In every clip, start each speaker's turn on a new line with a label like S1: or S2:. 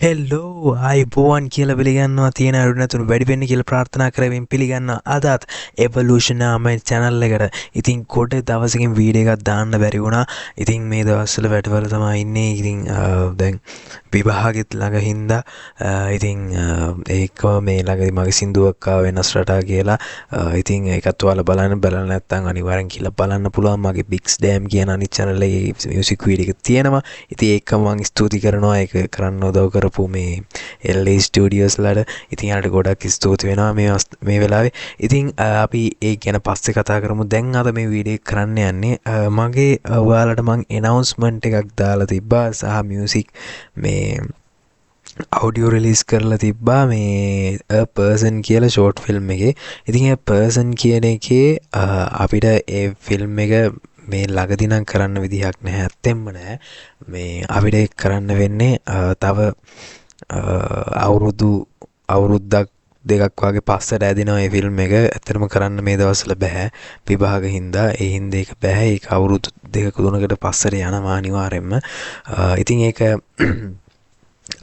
S1: හෙල්ලෝ අයිබෝවන් කියල පිළිගන්නවා තියෙන අරුනතුන් වැඩිපෙන්න්න කියල ප්‍රාර්ථනා කරමින් පිළිගන්න අදත් එවලූෂනාමයි චැනල්ල එකට ඉතින් කොට දවසකින් වීඩ එකත් දාන්න බැරි වුණා. ඉතින් මේ දවස්සල වැටවල තමා ඉන්නේ. ඉතින් දැන් විභාගෙත් ළඟ හින්දා ඉතින් ඒක මේ ළඟදි මගේ සින්දුවක්කා වෙනස් රටා කියලා ඉතින් ඒකත් ඔයාලා බලන්න නැත්නම් අනිවාර්යෙන් කියලා බලන්න පුළුවන්. මගේ බික්ස් ඩෑම් කියන අනිත් channel එකේ මියුසික් වීඩියෝ එකක් තියෙනවා. ඉතින් ඒක මම ස්තුති කරනවා ඒක කරන්න උදව් කරපු මේ LA ස්ටුඩියෝස් ලට. ඉතින් යාලට ගොඩක් ස්තුති වෙනවා මේ වෙලාවේ. ඉතින් අපි ඒ ගැන පස්සේ කතා කරමු. දැන් අද මේ වීඩියෝ එක කරන්න යන්නේ මගේ ඔයාලට මං announcement එකක් දාලා තිබ්බා සහ මියුසික් මේ අවඩියෝ රිලිස් කරලා තිබ්බා මේ පර්සන් කියලා ෂෝට් ෆිල්ම් එකේ. ඉතින් ඒ පර්සන් කියන එකේ අපිට ඒ ෆිල්ම් එක මේ ළඟදී නම් කරන්න විදිහක් නැහැ. ඇත්තෙන්ම නැහැ. මේ අපිට කරන්න වෙන්නේ තව අවුරුද්දක් දෙකක් වගේ පස්සට ඇදිනවා මේ ෆිල්ම් එක. ඇත්තටම කරන්න මේ දවස්වල බෑ. විභාග හින්දා. ඒ හින්දා ඒක බෑ. ඒක අවුරුදු දෙකක තුනකට පස්සට යනවා අනිවාර්යෙන්ම. ඉතින් ඒක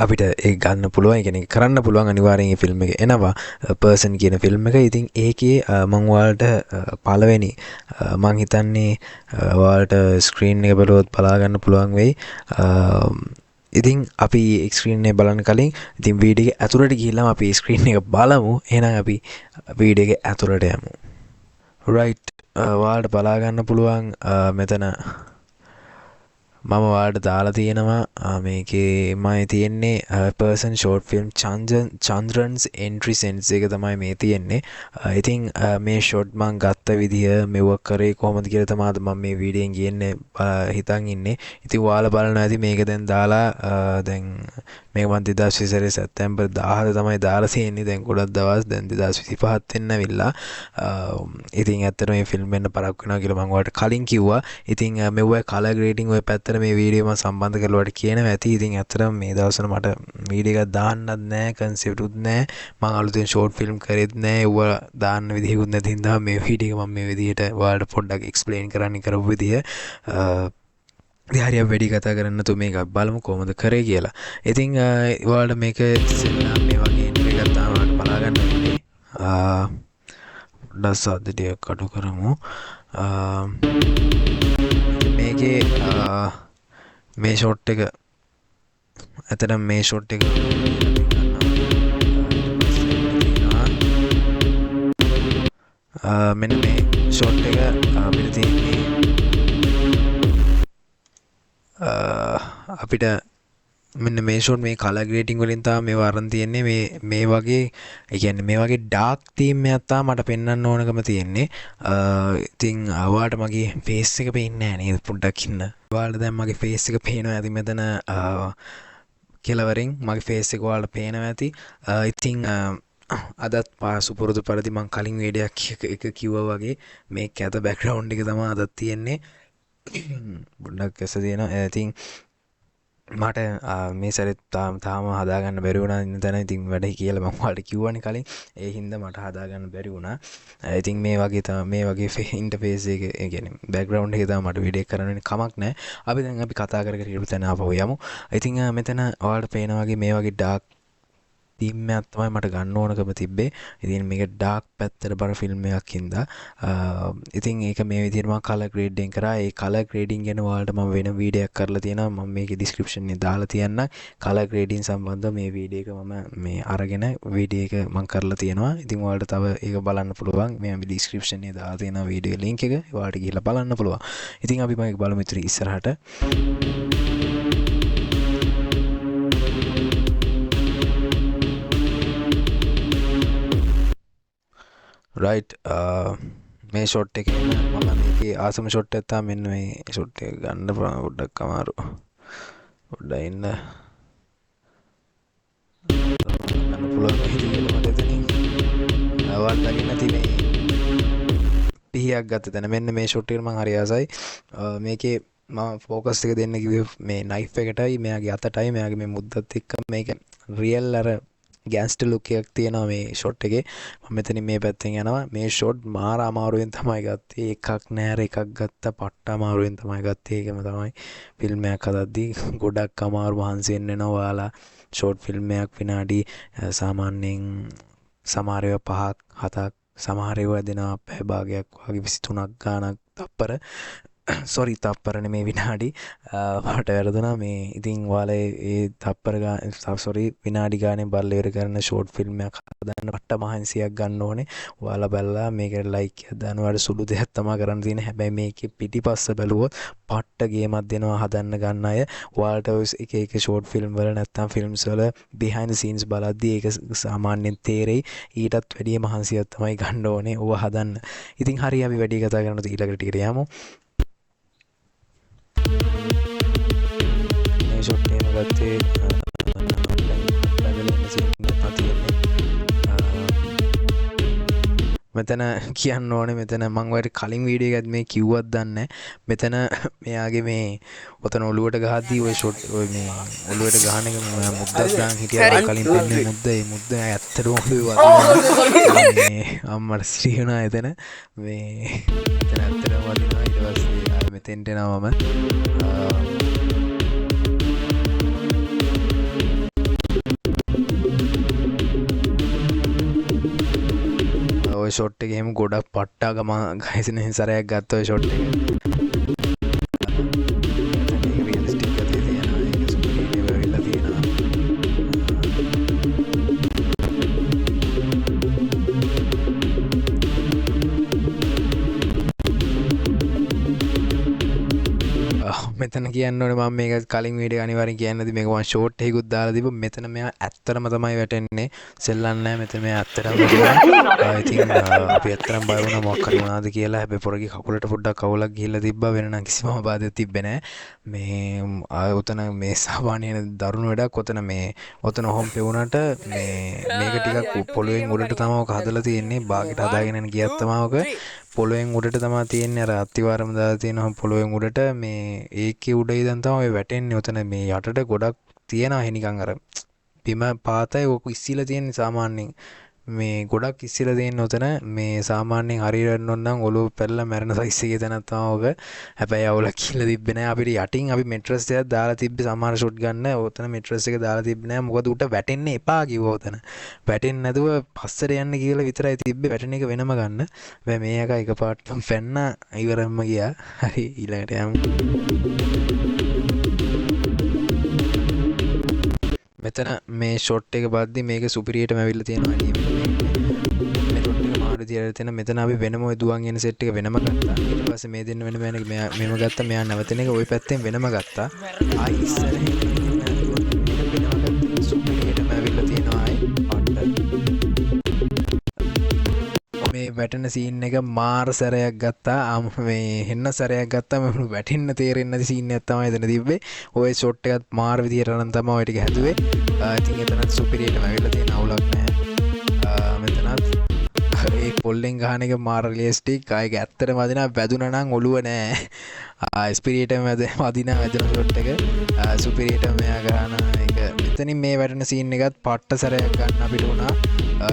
S1: අපිට ඒ ගන්න පුළුවන්. ඒ කියන්නේ කරන්න පුළුවන් අනිවාර්යෙන් මේ ෆිල්ම් එක එනවා. පර්සන් කියන ෆිල්ම් එක. ඉතින් ඒකේ මම ඔයාලට පළවෙනි මං හිතන්නේ ඔයාලට ස්ක්‍රීන් එක බලුවොත් බලා ගන්න පුළුවන් වෙයි. ඉතින් අපි ස්ක්‍රීන් එක බලන්න කලින් ඉතින් වීඩියෝ එක ඇතුළට ගිහිල්ලාම අපි ස්ක්‍රීන් එක බලමු. එහෙනම් අපි වීඩියෝ එක ඇතුළට යමු. රයිට්. ඔයාලට බලා ගන්න පුළුවන් මෙතන මම ඔයාලට දාලා තියෙනවා මේකේ මම තියෙන්නේ පර්සන් ෂෝට් ෆිල්ම් චන්ද්‍රන්ස් එන්ට්‍රි සෙන්ස් එක තමයි මේ තියෙන්නේ. ඉතින් මේ ෂොට් මං ගත්ත විදිය මෙව කරේ කොහොමද කියලා තමයි මම මේ වීඩියෝෙන් කියන්නේ හිතන් ඉන්නේ. ඉතින් ඔයාලා බලනවා ඇති මේක දැන් දාලා දැන් මේක මම 2020 සැප්තැම්බර් 10 තමයි දාලා තියෙන්නේ. දැන් ගොඩක් දවස් දැන් 2025ත් වෙන්න ඇවිල්ලා. ඉතින් ඇත්තට මේ ෆිල්ම් වෙන්න පරක් වෙනවා කියලා මම ඔයාලට කලින් කිව්වා. ඉතින් මෙව්වේ කලර් ග්‍රේඩින් ඔය පැත්තට මේ වීඩියෝ මම සම්බන්ධ කරලාට කියනවා ඇති. ඉතින් ඇත්තටම මේ දවස්වල මට වීඩියෝ එකක් දාන්නත් නැහැ, කන්සෙප්ට් උත් නැහැ. මම අලුතෙන් ෂෝට් ෆිල්ම් කරෙත් නැහැ. ඒව දාන්න විදිහකුත් නැති හින්දා මේ වීඩියෝ එක මම මේ විදිහට ඔයාලට පොඩ්ඩක් එක්ස්ප්ලেইন කරන්න කරපු විදිය හරිය වැඩි කතා කරන්න තු මේක බලමු කොහොමද කරේ කියලා. ඉතින් ඔයාලට මේක ඉස්සෙල්ලා මේ වගේ එන්ට්‍රි එකක් තාම ඔයාලට බලා ගන්න වෙන්නේ. පොඩ්ඩක් සද්දය කඩු කරමු. මේකේ මේ ෂොට් එක ඇත්තටම මේ ෂොට් එක මෙන්න මේ ෂොට් එක අපිට තියෙන්නේ අපිට මෙන්න මේ ෂොට් මේ කලර් ග්‍රේඩින් වලින් තමයි මේව අරන් තියෙන්නේ. මේ වගේ ඒ කියන්නේ මේ වගේ ඩාර්ක් තීම් එකක් තමයි මට පෙන්වන්න ඕනකම තියෙන්නේ. ඉතින් ඔයාලට මගේ ෆේස් එක පේන්නේ නැහැ නේද? පොඩ්ඩක් ඉන්න. ඔයාලට දැන් මගේ ෆේස් එක පේනවා ඇති මෙතන කෙලවරින් මගේ ෆේස් එක ඔයාලට පේනවා ඇති. ඉතින් අදත් පාසු පුරුදු පරිදි මම කලින් වීඩියෝ එක කිව්වා වගේ මේ කැත බෑග්ග්‍රවුන්ඩ් එක තමයි අදත් තියෙන්නේ. පොඩ්ඩක් ඇස දෙනවා. ඉතින් මට මේ සැරෙත් තාම හදාගන්න බැරි වුණා ඉන්න තැන. ඉතින් වැඩේ කියලා මම ඔයාලට කිව්වනේ කලින්. ඒ හින්දා මට හදාගන්න බැරි වුණා. ඉතින් මේ වගේ තමයි මේ වගේ ඉන්ටර්ෆේස් එක ඒ කියන්නේ බෑග්ග්‍රවුන්ඩ් එක තමයි මට වීඩියෝ කරන්න වෙන්නේ. කමක් නැහැ. අපි කතා කර කර ඉන්න තැන ආපහු යමු. ඉතින් මෙතන ඔයාලට පේනා වගේ මේ වගේ ඩාර්ක් තීම් එකක් තමයි මට ගන්න ඕනකම තිබ්බේ. ඉතින් මේක ඩාර්ක් පැත්තට බර ෆිල්ම් එකක් හින්දා ඉතින් ඒක මේ විදිහට මම කලර් ග්‍රේඩින් කරා. ඒ කලර් ග්‍රේඩින් ගැන ඔයාලට මම වෙන වීඩියෝ එකක් කරලා තියෙනවා. මම මේකේ ඩිස්ක්‍රිප්ෂන් එකේ දාලා තියන්නම්. කලර් ග්‍රේඩින් සම්බන්ධව මේ වීඩියෝ එක මම මේ අරගෙන වීඩියෝ එක මම කරලා තියෙනවා. ඉතින් ඔයාලට තව ඒක බලන්න පුළුවන්. මේ ඩිස්ක්‍රිප්ෂන් එකේ දාලා තියෙනවා වීඩියෝ ලින්ක් එක. ඔයාලට ගිහලා බලන්න පුළුවන්. ඉතින් අපි මේක බලමු ඉස්සරහට. රයිට්. මේ ෂොට් එකේ මම මේකේ ආසම ෂොට් එකක් තමයි මෙන්න මේ ෂොට් එක ගන්න පොඩ්ඩක් අමාරු. පොඩ්ඩක් ඉන්න. ගන්න පුළුවන් විදිහට මට එතනින් අවල් දකින්න නැති මේ පිහියක් ගත්ත තැන මෙන්න මේ ෂොට් එකට මම හරි ආසයි. මේකේ මම ෆෝකස් එක දෙන්න කිව්වේ මේ නයිෆ් එකටයි මෙයාගේ අතටයි මෙයාගේ මේ මුද්දත් එක්ක මේක රියල් අර ගෑන්ස්ටර් ලුක් එකක් තියෙනවා මේ ෂොට් එකේ. මම මෙතනින් මේ පැත්තෙන් යනවා. මේ ෂොට් මාර අමාරුවෙන් තමයි ගත්තේ. එකක් නෑර එකක් ගත්තා. පට්ට අමාරුවෙන් තමයි ගත්තේ. ඒකම තමයි ෆිල්ම් එකක් හදද්දී ගොඩක් අමාරු මහන්සි වෙන්න වෙනවා. ඔයාලා ෂෝට් ෆිල්ම් එකක් විනාඩි සාමාන්‍යයෙන් සමහර ඒවා 5ක් 7ක් සමහර ඒවා දෙනවා පැය භාගයක් වගේ 23ක් ගාණක් තප්පර තප්පර නෙමේ විනාඩි මට වැරදුනා මේ ඉතින් ඔයාලා ඒ තප්පර විනාඩි ගානේ බලලා ඉවර කරන ෂෝට් ෆිල්ම් එකක් හදන්න පට්ට මහන්සියක් ගන්න ඕනේ. ඔයාලා බලලා මේකට ලයික් එකක් දාන්න ඔයාලට සුළු දෙයක් තමයි කරන්න තියෙන්නේ. හැබැයි මේකේ පිටිපස්ස බැලුවොත් පට්ට ගේමක් දෙනවා හදන්න ගන්න අය. ඔයාලට එක එක ෂෝට් ෆිල්ම් වල නැත්තම් ෆිල්ම්ස් වල behind the scenes බලද්දී ඒක සාමාන්‍යයෙන් තේරෙයි. ඊටත් වැඩිය මහන්සියක් තමයි ගන්න ඕනේ ඕවා හදන්න. ඉතින් හරි අපි වැඩි කතා කරනකොට ඊළඟට ටිකට යමු. මේ ෂොට් එක ගත්තේ මෙතන කියන්න ඕනේ මෙතන මම ඔයාලට කලින් වීඩියෝ එකත් මේ කිව්වත් දන්නේ මෙතන මෙයාගේ මේ ඔතන ඔලුවට ගහද්දී ඔය ෂොට් ඔය මේ ඔලුවට ගහන එක මුද්දක් දාන් හිටියා කලින් පෙන්නේ මුද්ද ඇත්තටම ඔලුවේ වදිනවා මේ අම්මට සිරියනා එතන මේ මෙතන ඇත්තටම වදිනවා ඊට පස්සේ මෙතෙන්ට එනවා මම ඔය ෂොට් එක එහෙම ගොඩක් පට්ටා ගම ගයිසන සරයක් ගත්ත ඔය ෂොට් එක රියලිස්ටික් ගතිය තියෙනවා ඒක සුපිරියම වෙලා තියෙනවා මෙතන කියන්න ඕනේ මම මේක කලින් වීඩියෝ අනිවාර්යෙන් කියන්නදී මේක මම ෂෝට් එකකුත් දාලා තිබ්බ මෙතන මෙයා ඇත්තටම තමයි වැටෙන්නේ සෙල්ලම් නැහැ මෙතන මෙයා ඇත්තටම ඉතින් අපි ඇත්තටම බය වුණා මොකක් හරි වුණාද කියලා හැබැයි පොරගේ කකුලට පොඩ්ඩක් කවුලක් ගිහිල්ලා තිබ්බා වෙන නම් කිසිම බාධාවක් තිබ්බේ නැහැ මේ උතන මේ සාමාන්‍යයෙන් දරුණු වැඩක් උතන ඔහොම පෙවුනට මේක ටිකක් පොළොවෙන් උඩට තමයි ඔක හදලා තියෙන්නේ බාගෙට හදාගෙන යන ගියත් තමයි ඔක පොළොවෙන් උඩට තමයි තියෙන්නේ අර අත්තිවාරම දාලා තියෙනවා පොළොවෙන් උඩට මේ ඒකේ උඩ ඉඳන් තමයි වැටෙන්නේ උතන මේ යටට ගොඩක් තියෙනවා නිකන් අර බිම පාතයි ඔක ඉස්සිලා තියෙන්නේ සාමාන්‍යයෙන් මේ ගොඩක් ඉස්සිලා තියෙන උතන මේ සාමාන්‍යයෙන් හරියට වෙන්නොත් නම් ඔලුව පැල්ලලා මැරෙන සයිස් එකේ තැනක් තමයි ඔක හැබැයි අවුලක් කියලා තිබ්බේ නැහැ අපිට යටින් අපි මෙට්‍රස් එකක් දාලා තිබ්බේ සමහර ෂොට් ගන්න උතන මෙට්‍රස් එක දාලා තිබ්බේ නැහැ මොකද උට වැටෙන්න එපා කිව්වා උතන වැටෙන්නේ නැතුව පස්සට යන්න කියලා විතරයි තිබ්බේ වැටෙන එක වෙනම ගන්න හැබැයි මේ එක එකපාරටම පැන්න ඉවරම ගියා හරි ඊළඟට යමු මෙතන මේ ෂොට් එක බලද්දි මේක සුපිරියටම ඇවිල්ලා තියෙනවා අනිත් මේ ෂොට් එක මාරු තියලා තියෙන මෙතන අපි වෙනම ඔය දුවන් එන සෙට් එක වෙනම ගත්තා ඊට පස්සේ මේ දෙන්න වෙනම මෙම ගත්තා මෙයා නැවතෙන එක ওই පැත්තෙන් වෙනම ගත්තා ආයි ඉස්සරහින් සුපිරියටම ඇවිල්ලා තියෙනවා ආයි මේ වැටෙන සීන් එක මාර සැරයක් ගත්තා මේ හෙන්න සැරයක් ගත්තා මම වැටෙන්න තේරෙන්නේ නැති සීන් එකක් තමයි එතන තිබ්බේ ඔය ෂොට් එකත් මාර විදියට නම් තමයි ඔය ටික හැදුවේ ඉතින් එතනත් සුපිරියටම ඇවිල්ලා තියෙන අවුලක් නැහැ මෙතනත් ඒ පොල්ලෙන් ගහන එක මාර රියලිස්ටික් ආයෙක ඇත්තටම වදිනා වැදුනා නම් ඔළුව නෑ ස්පිරියටම වදිනා වැදුන ෂොට් එක සුපිරියටම මෙයා ගහන එක මෙතනින් මේ වැටෙන සීන් එකත් පට්ට සැරයක් ගන්න අපිට උනා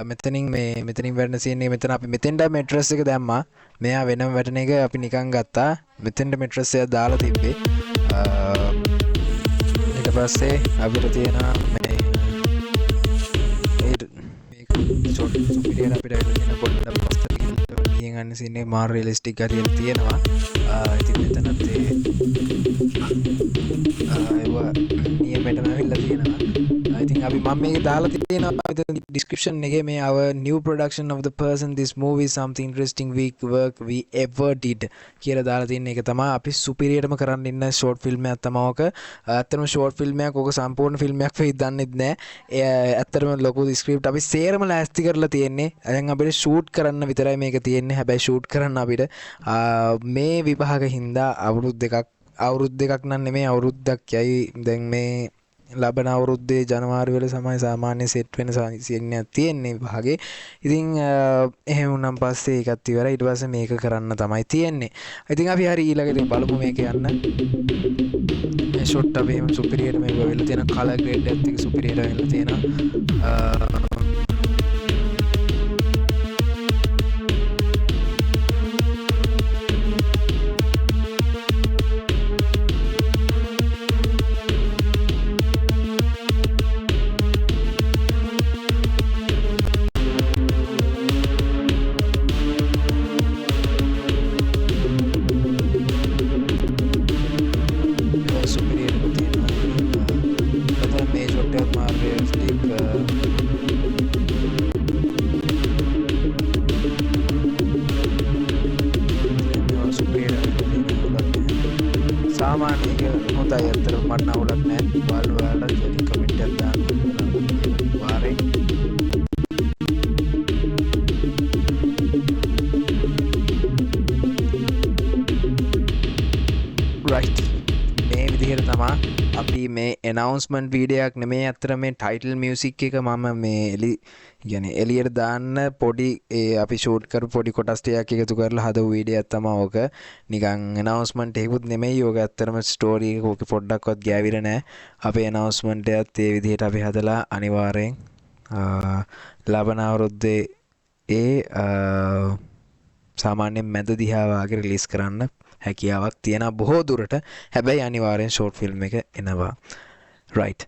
S1: මෙතනින් වැටෙන සීන් එක මෙතන අපි මෙතෙන්ට මෙට්‍රස් එක දැම්මා මෙයා වෙනම වැටෙන එක අපි නිකන් ගත්තා මෙතෙන්ට මෙට්‍රස් එක දාලා තිබ්බේ ඊට පස්සේ අපිට තියෙනවා මේ ෂොට් සුපිරියර අපිට වෙන පොඩ්ඩක් පස්තට ගිහින් ගන්න සීන් එක මාර රියලිස්ටික් හරියට තියෙනවා ඉතින් මෙතනත් ඒවා නියමෙටම ඇවිල්ලා තියෙනවා ඉතින් අපි මම මේක දාලා තියෙනවා description එකේ මේ our new production of the person this movie is something interesting work we ever did කියලා දාලා තියෙන එක තමයි අපි සුපිරියටම කරන්න ඉන්න ෂෝට් ෆිල්ම් එකක් තමයි ඔක ඇත්තටම ෂෝට් ෆිල්ම් එකක් ඔක සම්පූර්ණ ෆිල්ම් එකක් වෙයි දන්නෙත් නැහැ ඇත්තටම ලොකු ස්ක්‍රිප්ට් අපි සේරම ලෑස්ති කරලා තියෙන්නේ දැන් අපිට ෂූට් කරන්න විතරයි මේක තියෙන්නේ හැබැයි ෂූට් කරන්න අපිට මේ විභාග හින්දා අවුරුදු දෙකක් නම් නෙමෙයි අවුරුද්දක් යයි දැන් මේ ලබන අවුරුද්දේ ජනවාරි වල සමය සාමාන්‍ය සෙට් වෙන සීනියක් තියෙන්නේ විභාගේ. ඉතින් එහෙම වුණාන් පස්සේ ඒකත් ඉවරයි. ඊට පස්සේ මේක කරන්න තමයි තියෙන්නේ. ඉතින් අපි හරි ඊළඟට බලමු මේක යන්න. මේ ෂොට් අපි එහෙම සුපිරියර් මේක වෙලා තියෙන කලර් ග්‍රේඩ් එකත් එක්ක සුපිරියර් වෙලා තියෙනවා. realistic සාමාන්‍ය එක හොඳයි අතර මට නවුලක් නැහැ. ඔයාලට කෙලින් කමෙන්ට් එකක් දාන්න වාරේ. right මේ විදිහට තමයි අපි මේ announcement video එකක් නෙමෙයි අතර මේ title music එක මම මේ එළියට දාන්න පොඩි අපි shoot කරපු පොඩි කොටස් ටිකක් එකතු කරලා හදපු වීඩියෝ එකක් තමයි ඕක. නිකන් announcement එකකුත් නෙමෙයි. ඕක ඇත්තටම story එක ඕකේ පොඩ්ඩක්වත් ගෑවිලා නැහැ. අපේ announcement එකත් ඒ විදිහට අපි හදලා අනිවාර්යෙන් ලබන අවුරුද්දේ සාමාන්‍යයෙන් මැද දිහා වාගේ රිලීස් කරන්න හැකියාවක් තියෙනවා බොහෝ දුරට. හැබැයි අනිවාර්යෙන් ෂෝට් ෆිල්ම් එක එනවා. right.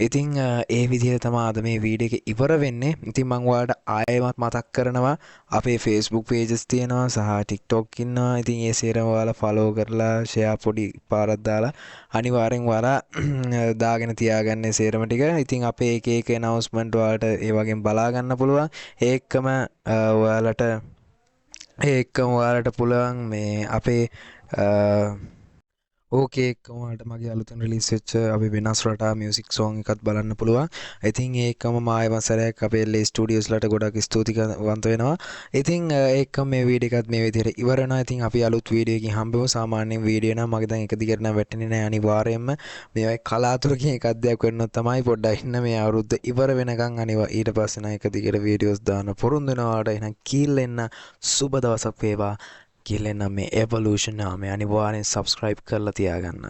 S1: ඉතින් ඒ විදිහට තමයි අද මේ වීඩියෝ එක ඉවර වෙන්නේ. ඉතින් මම ඔයාලට ආයෙමත් මතක් කරනවා අපේ Facebook pages තියෙනවා සහ TikTok ඉන්නවා. ඉතින් ඒ සේරම ඔයාලා follow කරලා share පොඩි පාරක් දාලා අනිවාර්යෙන් ඔයාලා දාගෙන තියාගන්න සේරම ටික. ඉතින් අපේ එක එක announcement ඔයාලට ඒ වගේම බලා ගන්න පුළුවන්. ඒකම ඔයාලට පුළුවන් මේ අපේ ඕකේ එක්කමට මගේ අලුතෙන් රිලීස් වෙච්ච අපි වෙනස් රටා මියුසික් සෝං එකත් බලන්න පුළුවන්. ඉතින් ඒකම මායම සැරයක් අපේ LA ස්ටුඩියෝස් ලට ගොඩක් ස්තුතිවන්ත වෙනවා. ඉතින් ඒකම මේ වීඩියෝ එකත් මේ විදිහට ඉවර වෙනවා. ඉතින් අපි අලුත් වීඩියෝ එකකින් හම්බෙමු. සාමාන්‍යයෙන් වීඩියෝ නම් මගේ දැන් එක දිගට නම් වැටෙන්නේ නැහැ අනිවාර්යයෙන්ම. මේවයි කලාතුරකින් එකක් දෙයක් වෙන්නොත් තමයි පොඩ්ඩක් ඉන්න මේ අවුරුද්ද ඉවර වෙනකන් ඊට පස්සේ නම් එක දිගට වීඩියෝස් දාන්න පොරොන්දු වෙනවාට. එහෙනම් කීල්ලෙන්න සුබ දවසක් වේවා. කියලා නම් මේ evolution නාමය අනිවාර්යෙන් subscribe කරලා තියාගන්න.